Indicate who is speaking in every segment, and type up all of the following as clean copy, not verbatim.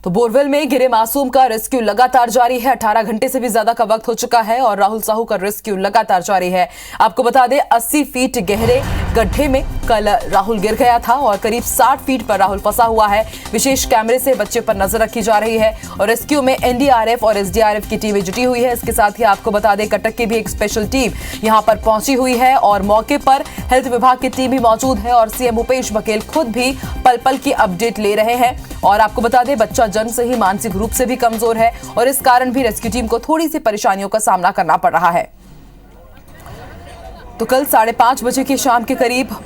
Speaker 1: तो बोरवेल में गिरे मासूम का रेस्क्यू लगातार जारी है। 18 घंटे से भी ज्यादा का वक्त हो चुका है और राहुल साहू का रेस्क्यू लगातार जारी है। आपको बता दें 80 फीट गहरे गड्ढे में कल राहुल गिर गया था और करीब 60 फीट पर राहुल फंसा हुआ है। विशेष कैमरे से बच्चे पर नजर रखी जा रही है और रेस्क्यू में एनडीआरएफ और एसडीआरएफ की टीमें जुटी हुई है। इसके साथ ही आपको बता दें कटक की भी एक स्पेशल टीम यहां पर पहुंची हुई है और मौके पर हेल्थ विभाग की टीम भी मौजूद है और सीएम भूपेश बघेल खुद भी पल पल की अपडेट ले रहे हैं। और आपको बता दें बच्चा जन्म से ही मानसिक रूप से भी कमजोर है और इस कारण भी रेस्क्यू टीम को थोड़ी सी परेशानियों का सामना करना पड़ रहा है। तो कल 5:30 बजे की शाम के करीब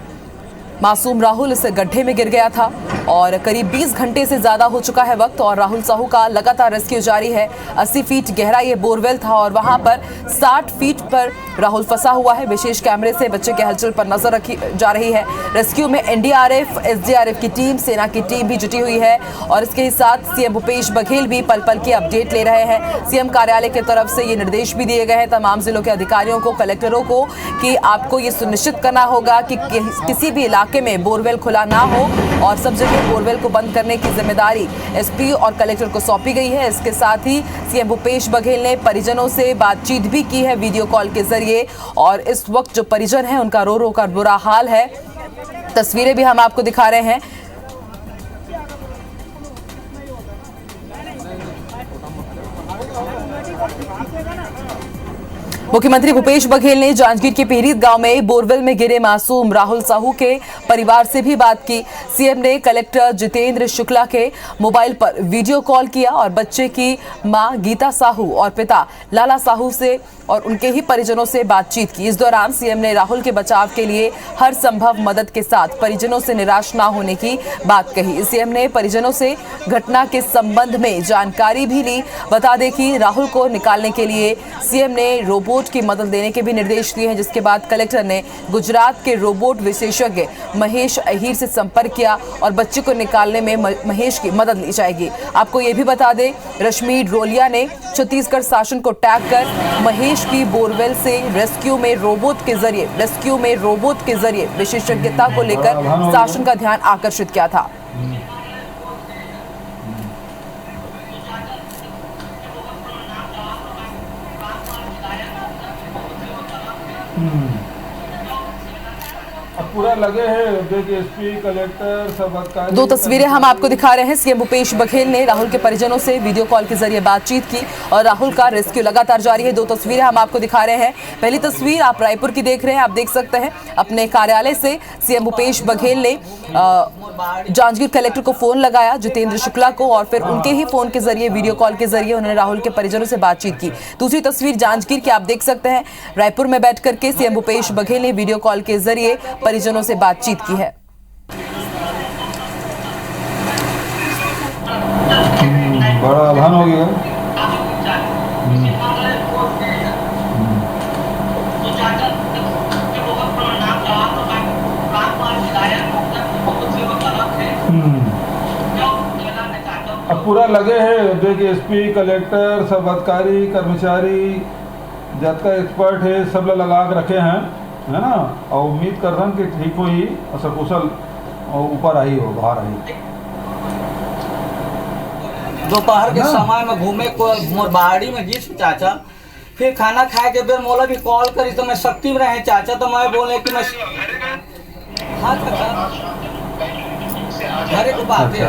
Speaker 1: मासूम राहुल इस गड्ढे में गिर गया था और करीब 20 घंटे से ज्यादा हो चुका है वक्त और राहुल साहू का लगातार रेस्क्यू जारी है। 80 फीट गहरा ये बोरवेल था और वहां पर 60 फीट पर राहुल फंसा हुआ है। विशेष कैमरे से बच्चे के हलचल पर नजर रखी जा रही है। रेस्क्यू में एनडीआरएफ, एसडीआरएफ की टीम, सेना की टीम भी जुटी हुई है और इसके साथ सीएम भूपेश बघेल भी पल पल की अपडेट ले रहे हैं। सीएम कार्यालय की तरफ से ये निर्देश भी दिए गए हैं तमाम जिलों के अधिकारियों को, कलेक्टरों को कि आपको ये सुनिश्चित करना होगा कि किसी भी इलाके में बोरवेल खुला ना हो और सब जगह बोरवेल को बंद करने की जिम्मेदारी एसपी और कलेक्टर को सौंपी गई है। इसके साथ ही सीएम भूपेश बघेल ने परिजनों से बातचीत भी की है वीडियो कॉल के जरिए और इस वक्त जो परिजन हैं उनका रो रो कर बुरा हाल है। तस्वीरें भी हम आपको दिखा रहे हैं। मुख्यमंत्री भूपेश बघेल ने जांजगीर के पीरीत गांव में बोरवेल में गिरे मासूम राहुल साहू के परिवार से भी बात की। सीएम ने कलेक्टर जितेंद्र शुक्ला के मोबाइल पर वीडियो कॉल किया और बच्चे की मां गीता साहू और पिता लाला साहू से और उनके ही परिजनों से बातचीत की। इस दौरान सीएम ने राहुल के बचाव के लिए हर संभव मदद के साथ परिजनों से निराश न होने की बात कही। सीएम ने परिजनों से घटना के संबंध में जानकारी भी ली। बता दें कि राहुल को निकालने के लिए सीएम ने रोबोट की मदद देने के भी निर्देश दिए हैं, जिसके बाद कलेक्टर ने गुजरात के रोबोट विशेषज्ञ महेश अहीर से संपर्क किया और बच्चे को निकालने में महेश की मदद ली जाएगी। आपको ये भी बता दें रश्मि ड्रोलिया ने छत्तीसगढ़ शासन को टैग कर महेश की बोरवेल से रेस्क्यू में रोबोट के जरिए विशेषज्ञता को लेकर शासन का ध्यान आकर्षित किया था।
Speaker 2: पूरा लगे हैं एसपी कलेक्टर सब अधिकारी।
Speaker 1: दो तस्वीरें हम आपको दिखा रहे हैं। सीएम भूपेश बघेल ने राहुल के परिजनों से वीडियो कॉल के जरिए बातचीत की और राहुल का रेस्क्यू लगातार जारी है। दो तस्वीरें हम आपको दिखा रहे हैं। पहली तस्वीर आप रायपुर की देख रहे हैं। आप देख सकते हैं अपने कार्यालय से सीएम भूपेश बघेल ने जांजगीर कलेक्टर को फोन लगाया, जितेंद्र शुक्ला को, और फिर उनके ही फोन के जरिए वीडियो कॉल के जरिए उन्होंने राहुल के परिजनों से बातचीत की। दूसरी तस्वीर जांजगीर की आप देख सकते हैं। रायपुर में बैठ करके सीएम भूपेश बघेल ने वीडियो कॉल के जरिए परिजनों से बातचीत की है।
Speaker 2: बड़ा आभान हो गया। अब पूरा लगे हैं एसपी कलेक्टर सब अधिकारी कर्मचारी जितना एक्सपर्ट है सब लगा के रखे हैं, है ना। और उम्मीद कर रहा हूँ कि ठीक हुई और सकुशल ऊपर आई हो, बाहर आई।
Speaker 3: दोपहर के समय में घूमे को बाड़ी में जिस चाचा, फिर खाना खाए के बेर मोला भी कॉल करी तो मैं शक्ति में रहे चाचा, तो मैं बोले कि मैं हाँ चाचा घरे को बात है।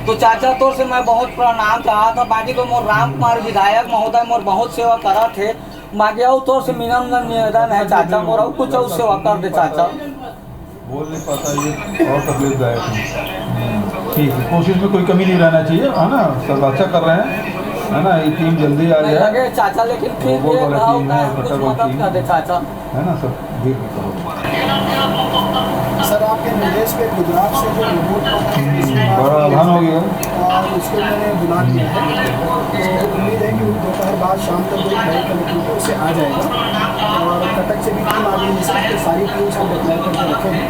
Speaker 3: तो चाचा तौर से मैं बहुत प्रणाम चाहा था। बाकी तो मोर राम कुमार विधायक महोदय मोर बहुत सेवा करा थे। मागे तौर से निवेदन है चाचा, मोर कुछ सेवा कर दे चाचा।
Speaker 2: बोल नहीं पाता ये और तकलीफदायक है। ठीक है, कोशिश में कोई कमी नहीं रहना चाहिए, है ना। सब अच्छा कर रहे हैं, है ना। ये टीम जल्दी आ जाए
Speaker 3: चाचा, लेकिन फिर चाचा,
Speaker 2: है ना। सब
Speaker 4: सर आपके निर्देश पे गुजरात से जो रिपोर्ट
Speaker 2: बड़ा आभान हो गया
Speaker 4: और उसको मैंने बुला दिया है। तो उम्मीद है कि दोपहर बाद शाम तक जो नए कलेक्टर उससे आ जाएगा और कटक से भी टीम आ गई है। सारी टीम को डिप्लॉय करके रखे हैं।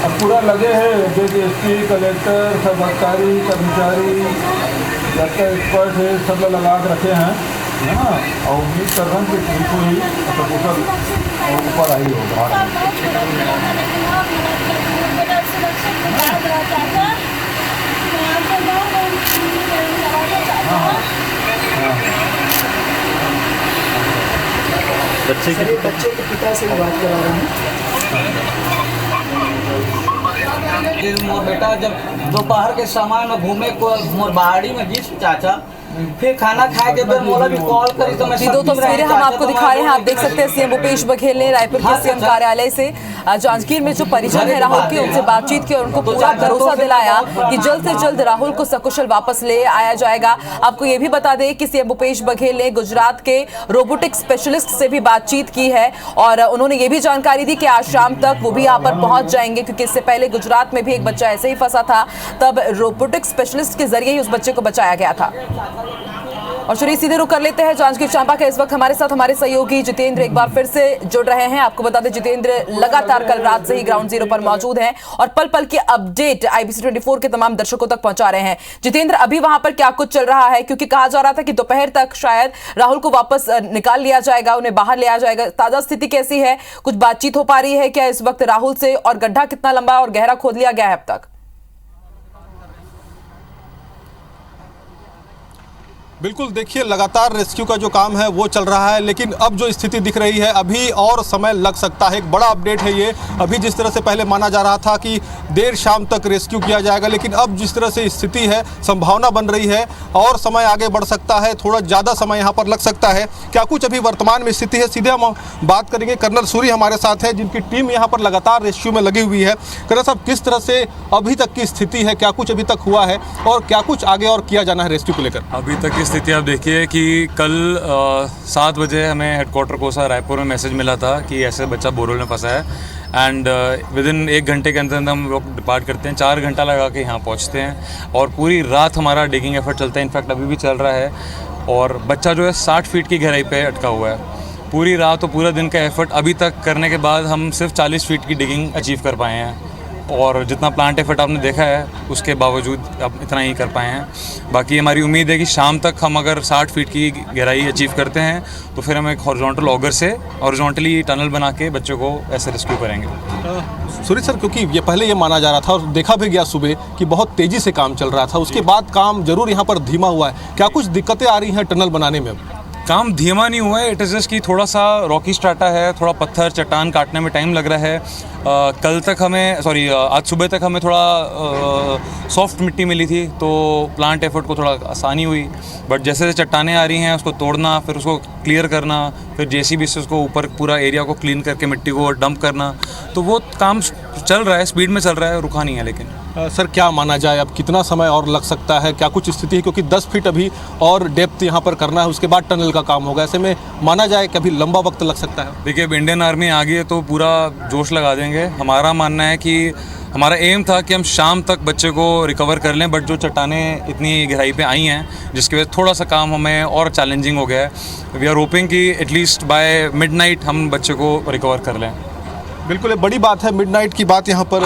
Speaker 2: अब पूरा लगे हैं एसपी कलेक्टर सब अधिकारी कर्मचारी जितना एक्सपर्ट है सब लगा के रखे हैं, है ना। और उम्मीद कर रहा हूँ कि ठीक हुई सकुशल ऊपर आई हो, बाहर।
Speaker 4: बच्चे के पिता से भी बात करा रहे हैं।
Speaker 3: मोर बेटा जब दोपहर के समय में घूमे को मोर बाड़ी में गिस चाचा, फिर खाना खाए के बाद मोला भी कॉल करी तो मैं
Speaker 1: जी, दो तस्वीरें हम आपको दिखा रहे हैं। आप देख सकते हैं सीएम भूपेश बघेल ने रायपुर के सीएम कार्यालय से जांजगीर में जो परिजन है राहुल की, उनसे बातचीत की और उनको पूरा भरोसा दिलाया कि जल्द से जल्द राहुल को सकुशल वापस ले आया जाएगा। आपको ये भी बता दें कि सीएम भूपेश बघेल ने गुजरात के रोबोटिक स्पेशलिस्ट से भी बातचीत की है और उन्होंने ये भी जानकारी दी कि आज शाम तक वो भी यहाँ पर पहुंच जाएंगे, क्योंकि इससे पहले गुजरात में भी एक बच्चा ऐसे ही फंसा था, तब रोबोटिक स्पेशलिस्ट के जरिए ही उस बच्चे को बचाया गया था। और चलिए सीधे रुक कर लेते हैं जांजगीर चांपा के। इस वक्त हमारे साथ हमारे सहयोगी जितेंद्र एक बार फिर से जुड़ रहे हैं। आपको बता दें जितेंद्र लगातार कल रात से ही ग्राउंड जीरो पर मौजूद हैं और पल पल की अपडेट IBC 24 के तमाम दर्शकों तक पहुंचा रहे हैं। जितेंद्र, अभी वहां पर क्या कुछ चल रहा है, क्योंकि कहा जा रहा था कि दोपहर तक शायद राहुल को वापस निकाल लिया जाएगा, उन्हें बाहर लिया जाएगा। ताजा स्थिति कैसी है, कुछ बातचीत हो पा रही है क्या इस वक्त राहुल से, और गड्ढा कितना लंबा और गहरा खोद लिया गया है अब तक?
Speaker 5: बिल्कुल, देखिए लगातार रेस्क्यू का जो काम है वो चल रहा है, लेकिन अब जो स्थिति दिख रही है अभी और समय लग सकता है। एक बड़ा अपडेट है ये। अभी जिस तरह से पहले माना जा रहा था कि देर शाम तक रेस्क्यू किया जाएगा, लेकिन अब जिस तरह से स्थिति है, संभावना बन रही है और समय आगे बढ़ सकता है, थोड़ा ज़्यादा समय यहाँ पर लग सकता है। क्या कुछ अभी वर्तमान में स्थिति है, सीधे हम बात करेंगे। कर्नल सूरी हमारे साथ है, जिनकी टीम यहाँ पर लगातार रेस्क्यू में लगी हुई है। कर्नल साहब, किस तरह से अभी तक की स्थिति है, क्या कुछ अभी तक हुआ है और क्या कुछ आगे और किया जाना है रेस्क्यू को लेकर?
Speaker 6: अभी तक की स्थिति आप देखिए कि कल 7 बजे हमें हेडक्वार्टर कोसा रायपुर में मैसेज मिला था कि ऐसे बच्चा बोरवेल में फंसा है एंड विद इन 1 घंटे के अंदर हम लोग डिपार्ट करते हैं। 4 घंटा लगा के यहाँ पहुँचते हैं और पूरी रात हमारा डिगिंग एफर्ट चलता है। इनफैक्ट अभी भी चल रहा है और बच्चा जो है 60 फीट की गहराई पे अटका हुआ है। पूरी रात और पूरा दिन का एफर्ट अभी तक करने के बाद हम सिर्फ 40 फीट की डिगिंग अचीव कर पाए हैं और जितना प्लांट एफर्ट आपने देखा है उसके बावजूद अब इतना ही कर पाए हैं। बाकी हमारी उम्मीद है कि शाम तक हम अगर 60 फीट की गहराई अचीव करते हैं तो फिर हम एक हॉरिजॉन्टल ऑगर से हॉरिजॉन्टली टनल बना के बच्चों को ऐसे रेस्क्यू करेंगे।
Speaker 5: सूरी सर, क्योंकि ये पहले ये माना जा रहा था और देखा भी गया सुबह कि बहुत तेज़ी से काम चल रहा था, उसके बाद काम जरूर यहाँ पर धीमा हुआ है। क्या कुछ दिक्कतें आ रही हैं टनल बनाने में?
Speaker 6: काम धीमा नहीं हुआ है, इट इज़ जस्ट कि थोड़ा सा रॉकी स्ट्राटा है, थोड़ा पत्थर चट्टान काटने में टाइम लग रहा है। कल तक हमें आज सुबह तक हमें थोड़ा सॉफ्ट मिट्टी मिली थी तो प्लांट एफर्ट को थोड़ा आसानी हुई, बट जैसे जैसे चट्टानें आ रही हैं उसको तोड़ना, फिर उसको क्लियर करना, फिर JCB से उसको ऊपर पूरा एरिया को क्लीन करके मिट्टी को डंप करना, तो वो काम चल रहा है, स्पीड में चल रहा है, रुका नहीं है। लेकिन
Speaker 5: सर, क्या माना जाए अब कितना समय और लग सकता है, क्या कुछ स्थिति है? क्योंकि 10 फीट अभी और डेप्थ यहाँ पर करना है, उसके बाद टनल का काम होगा, ऐसे में माना जाए कि अभी लंबा वक्त लग सकता है।
Speaker 6: देखिए, अब इंडियन आर्मी आ गई है तो पूरा जोश लगा देंगे। हमारा मानना है कि हमारा एम था कि हम शाम तक बच्चे को रिकवर कर लें, बट जो चट्टानें इतनी गहराई पे आई हैं जिसकी वजह से थोड़ा सा काम हमें और चैलेंजिंग हो गया है। वी आर होपिंग कि एटलीस्ट बाय मिडनाइट हम बच्चे को रिकवर कर लें।
Speaker 5: बिल्कुल, एक बड़ी बात है, मिडनाइट की बात यहाँ पर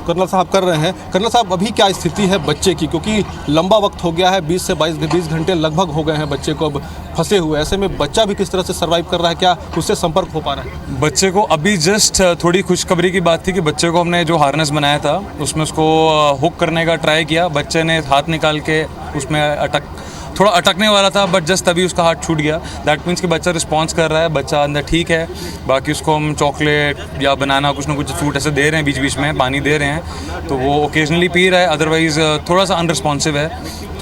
Speaker 5: कर्नल साहब कर रहे हैं। कर्नल साहब, अभी क्या स्थिति है बच्चे की, क्योंकि लंबा वक्त हो गया है, 20 से 20 घंटे लगभग हो गए हैं बच्चे को अब फंसे हुए। ऐसे में बच्चा भी किस तरह से सर्वाइव कर रहा है, क्या उससे संपर्क हो पा रहा है?
Speaker 6: बच्चे को अभी जस्ट थोड़ी खुशखबरी की बात थी कि बच्चे को हमने जो हार्नेस बनाया था उसमें उसको हुक करने का ट्राई किया, बच्चे ने हाथ निकाल के उसमें थोड़ा अटकने वाला था, बट जस्ट तभी उसका हाथ छूट गया। दैट मीन्स कि बच्चा रिस्पॉन्स कर रहा है, बच्चा अंदर ठीक है। बाकी उसको हम चॉकलेट या बनाना कुछ ना कुछ फ्रूट ऐसे दे रहे हैं, बीच बीच में पानी दे रहे हैं, तो वो ओकेजनली पी रहा है। अदरवाइज़ थोड़ा सा अनरिस्पॉन्सिव है,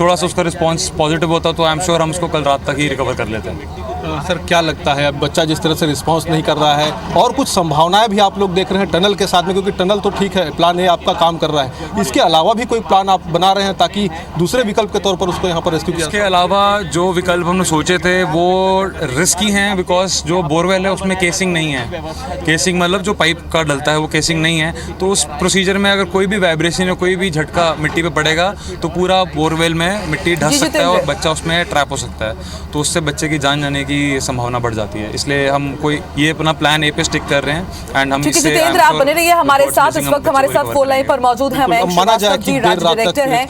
Speaker 6: थोड़ा सा उसका रिस्पॉन्स पॉजिटिव होता तो आई एम श्योर हम उसको कल रात तक ही रिकवर कर लेते हैं।
Speaker 5: सर, क्या लगता है अब बच्चा जिस तरह से रिस्पांस नहीं कर रहा है, और कुछ संभावनाएं भी आप लोग देख रहे हैं टनल के साथ में, क्योंकि टनल तो ठीक है, प्लान ए आपका काम कर रहा है, इसके अलावा भी कोई प्लान आप बना रहे हैं ताकि दूसरे विकल्प के तौर पर उसको यहाँ पर रेस्क्यू किया?
Speaker 6: इसके अलावा जो विकल्प हमने सोचे थे वो रिस्की हैं, बिकॉज जो बोरवेल है उसमें केसिंग नहीं है। केसिंग मतलब जो पाइप का डलता है वो केसिंग नहीं है, तो उस प्रोसीजर में अगर कोई भी वाइब्रेशन या कोई भी झटका मिट्टी पे पड़ेगा तो पूरा बोरवेल में मिट्टी ढस सकता है और बच्चा उसमें ट्रैप हो सकता है, तो उससे बच्चे की जान जाने की संभावना बढ़ जाती है। इसलिए हम ये अपना प्लान ए पे स्टिक कर रहे हैं एंड हम इससे
Speaker 1: जितेंद्र, आप बने रहिए हमारे साथ। इस वक्त हमारे साथ फोन लाइन पर मौजूद हैं मयंक श्रीवास्तव जी, राज्य डायरेक्टर हैं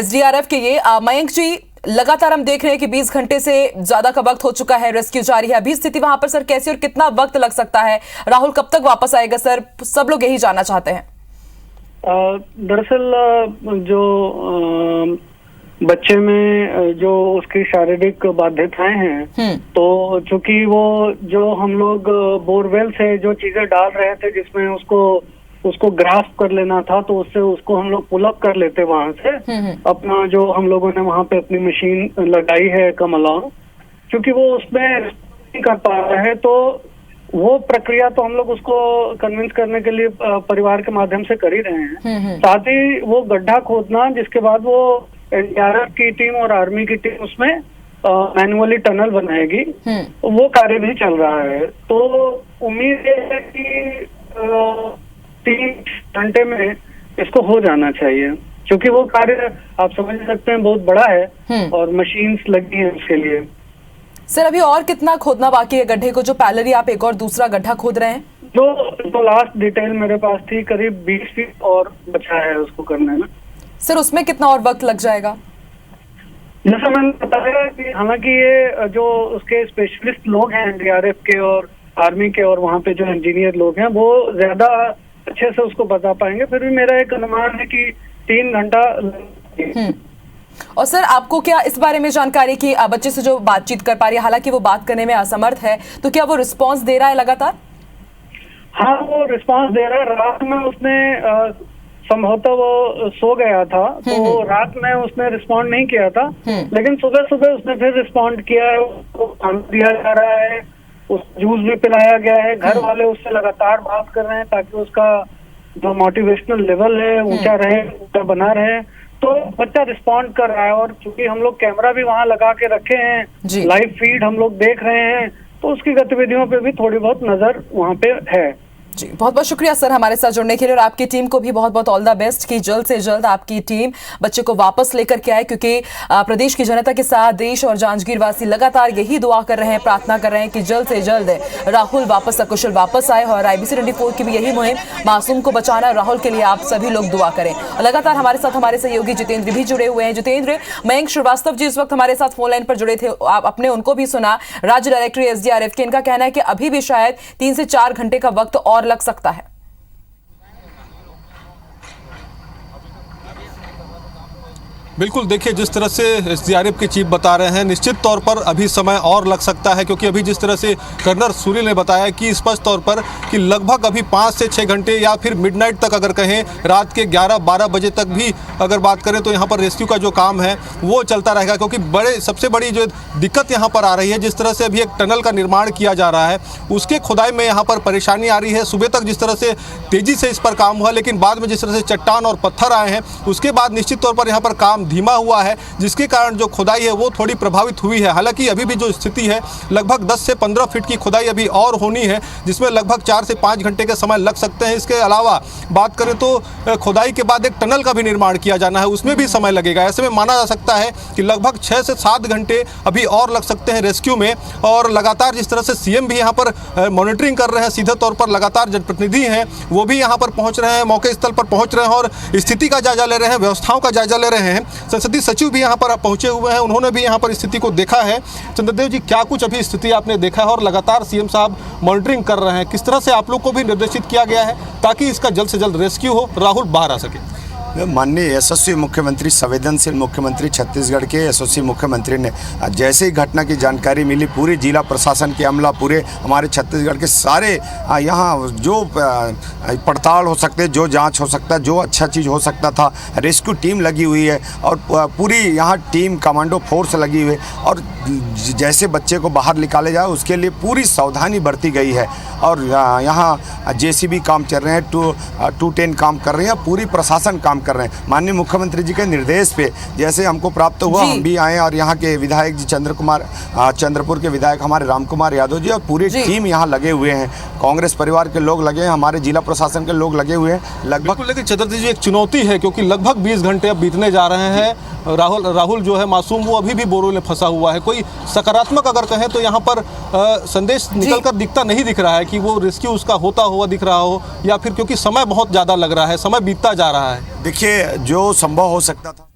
Speaker 1: SDRF के। ये मयंक जी, लगातार हम देख रहे हैं कि 20 घंटे से ज्यादा का वक्त हो चुका है, रेस्क्यू जारी है। अभी स्थिति वहां पर सर कैसी और कितना वक्त लग सकता है? राहुल कब तक वापस आएगा सर? सब लोग यही जानना चाहते हैं।
Speaker 7: दरअसल जो बच्चे में जो उसकी शारीरिक बाध्यताएं हैं, तो चूंकि वो जो हम लोग बोरवेल से जो चीजें डाल रहे थे जिसमें उसको ग्रास्प कर लेना था, तो उससे उसको हम लोग पुल अप कर लेते वहां से। अपना जो हम लोगों ने वहां पे अपनी मशीन लगाई है कमलॉन, क्योंकि वो उसमें नहीं कर पा रहा है, तो वो प्रक्रिया तो हम लोग उसको कन्विंस करने के लिए परिवार के माध्यम से कर ही रहे हैं। साथ ही वो गड्ढा खोदना, जिसके बाद वो एनडीआरएफ की टीम और आर्मी की टीम उसमें मैनुअली टनल बनाएगी, वो कार्य भी चल रहा है। तो उम्मीद है कि 3 घंटे में इसको हो जाना चाहिए, क्योंकि वो कार्य आप समझ सकते हैं बहुत बड़ा है और मशीन्स लगी हैं उसके लिए।
Speaker 1: सर, अभी और कितना खोदना बाकी है गड्ढे को, जो पैरेलली आप एक और दूसरा गड्ढा खोद रहे हैं?
Speaker 7: जो लास्ट डिटेल मेरे पास थी, करीब 20 फीट और बचा है उसको करने में।
Speaker 1: सर, उसमें कितना और वक्त लग जाएगा?
Speaker 7: जैसा मैंने बताया कि हालांकि ये जो उसके स्पेशलिस्ट लोग हैं एनडीआरएफ के और आर्मी के और वहाँ पे जो इंजीनियर लोग हैं, वो ज्यादा अच्छे से उसको बता पाएंगे। फिर भी मेरा एक अनुमान है कि 3 घंटा।
Speaker 1: और सर, आपको क्या इस बारे में जानकारी कि बच्चे से जो बातचीत कर पा रही है, हालांकि वो बात करने में असमर्थ है, तो क्या वो रिस्पांस दे रहा है लगातार?
Speaker 7: हाँ, वो रिस्पांस दे रहा है। रात में उसने संभवतः वो सो गया था, तो रात में उसने रिस्पॉन्ड नहीं किया था, लेकिन सुबह सुबह उसने फिर रिस्पॉन्ड किया है। उसको खाना दिया जा रहा है, उस जूस भी पिलाया गया है। घर वाले उससे लगातार बात कर रहे हैं ताकि उसका जो मोटिवेशनल लेवल है ऊंचा रहे, ऊंचा बना रहे। तो बच्चा रिस्पॉन्ड कर रहा है, और चूंकि हम लोग कैमरा भी वहाँ लगा के रखे हैं, लाइव फीड हम लोग देख रहे हैं, तो उसकी गतिविधियों पे भी थोड़ी बहुत नजर वहाँ पे है।
Speaker 1: जी, बहुत बहुत शुक्रिया सर हमारे साथ जुड़ने के लिए, और आपकी टीम को भी बहुत बहुत ऑल द बेस्ट कि जल्द से जल्द आपकी टीम बच्चे को वापस लेकर के आए, क्योंकि प्रदेश की जनता के साथ देश और जांजगीर वासी लगातार यही दुआ कर रहे हैं, प्रार्थना कर रहे हैं कि जल्द से जल्द राहुल वापस सकुशल वापस आए। और IBC 24 की भी यही मुहिम, मासूम को बचाना, राहुल के लिए आप सभी लोग दुआ करें। लगातार हमारे साथ हमारे सहयोगी जितेंद्र भी जुड़े हुए हैं। जितेंद्र, मयंक श्रीवास्तव जी इस वक्त हमारे साथ फोन लाइन पर जुड़े थे, आप अपने उनको भी सुना, राज्य डायरेक्टर SDRF के, इनका कहना है कि अभी भी शायद 3 से 4 घंटे का वक्त और लग सकता है।
Speaker 5: बिल्कुल, देखिए जिस तरह से SDRF के चीफ बता रहे हैं, निश्चित तौर पर अभी समय और लग सकता है, क्योंकि अभी जिस तरह से कर्नल सुनील ने बताया कि स्पष्ट तौर पर कि लगभग अभी 5 से 6 घंटे या फिर मिडनाइट तक, अगर कहें रात के 11-12 बजे तक भी अगर बात करें, तो यहाँ पर रेस्क्यू का जो काम है वो चलता रहेगा। क्योंकि सबसे बड़ी जो दिक्कत यहाँ पर आ रही है, जिस तरह से अभी एक टनल का निर्माण किया जा रहा है, उसके खुदाई में यहाँ पर परेशानी आ रही है। सुबह तक जिस तरह से तेज़ी से इस पर काम हुआ, लेकिन बाद में जिस तरह से चट्टान और पत्थर आए हैं, उसके बाद निश्चित तौर पर यहाँ पर काम धीमा हुआ है, जिसके कारण जो खुदाई है वो थोड़ी प्रभावित हुई है। हालांकि अभी भी जो स्थिति है, लगभग 10 से 15 फीट की खुदाई अभी और होनी है, जिसमें लगभग 4 से 5 घंटे के समय लग सकते हैं। इसके अलावा बात करें तो खुदाई के बाद एक टनल का भी निर्माण किया जाना है, उसमें भी समय लगेगा। ऐसे में माना जा सकता है कि लगभग 6 से 7 घंटे अभी और लग सकते हैं रेस्क्यू में। और लगातार जिस तरह से CM भी यहाँ पर मॉनिटरिंग कर रहे हैं, सीधे तौर पर लगातार जनप्रतिनिधि हैं वो भी यहाँ पर पहुँच रहे हैं, मौके स्थल पर पहुँच रहे हैं और स्थिति का जायजा ले रहे हैं, व्यवस्थाओं का जायजा ले रहे हैं। संसदीय सचिव भी यहाँ पर पहुंचे हुए हैं, उन्होंने भी यहाँ पर स्थिति को देखा है। चंद्रदेव जी, क्या कुछ अभी स्थिति आपने देखा है, और लगातार CM साहब मॉनिटरिंग कर रहे हैं, किस तरह से आप लोग को भी निर्देशित किया गया है ताकि इसका जल्द से जल्द रेस्क्यू हो, राहुल बाहर आ सके?
Speaker 8: माननीय यशस्वी मुख्यमंत्री, संवेदनशील मुख्यमंत्री छत्तीसगढ़ के यशस्वी मुख्यमंत्री ने जैसे ही घटना की जानकारी मिली, पूरे जिला प्रशासन के अमला, पूरे हमारे छत्तीसगढ़ के सारे यहाँ जो पड़ताल हो सकते, जो जांच हो सकता, जो अच्छा चीज़ हो सकता था, रेस्क्यू टीम लगी हुई है और पूरी यहाँ टीम कमांडो फोर्स लगी हुई है। और जैसे बच्चे को बाहर निकाले जाए उसके लिए पूरी सावधानी बरती गई है। और यहाँ JCB काम चल रहे हैं, 210 काम कर रहे हैं, पूरी प्रशासन काम कर रहे हैं। माननीय मुख्यमंत्री जी के निर्देश पे जैसे हमको प्राप्त हुआ, हम भी आए और यहाँ के विधायक जी चंद्रपुर के विधायक हमारे राम कुमार यादव जी और पूरी टीम यहाँ लगे हुए हैं। कांग्रेस परिवार के लोग लगे हैं, हमारे जिला प्रशासन के लोग लगे हुए हैं लगभग।
Speaker 5: लेकिन चंद्रदेव जी, एक चुनौती है क्योंकि लगभग 20 घंटे अब बीतने जा रहे हैं। राहुल जो है मासूम, वो अभी भी बोरोल में फंसा हुआ है। कोई सकारात्मक अगर कहें तो यहाँ पर संदेश निकलकर दिखता नहीं दिख रहा है कि वो रेस्क्यू उसका होता हुआ दिख रहा हो, या फिर क्योंकि समय बहुत ज़्यादा लग रहा है, समय बीतता जा रहा है।
Speaker 8: देखिए, जो संभव हो सकता था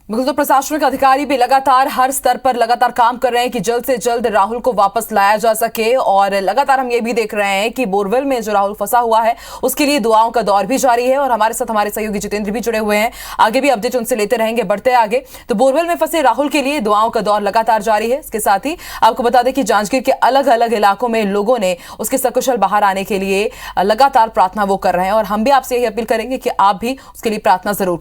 Speaker 1: बिल्कुल, तो प्रशासनिक अधिकारी भी लगातार हर स्तर पर लगातार काम कर रहे हैं कि जल्द से जल्द राहुल को वापस लाया जा सके। और लगातार हम ये भी देख रहे हैं कि बोरवेल में जो राहुल फंसा हुआ है उसके लिए दुआओं का दौर भी जारी है। और हमारे साथ हमारे सहयोगी जितेंद्र भी जुड़े हुए हैं, आगे भी अपडेट उनसे लेते रहेंगे, बढ़ते आगे। तो बोरवेल में फंसे राहुल के लिए दुआओं का दौर लगातार जारी है। इसके साथ ही आपको बता दें कि जांजगीर के अलग अलग इलाकों में लोगों ने उसके सकुशल बाहर आने के लिए लगातार प्रार्थना वो कर रहे हैं। और हम भी आपसे यही अपील करेंगे कि आप भी उसके लिए प्रार्थना जरूर करें।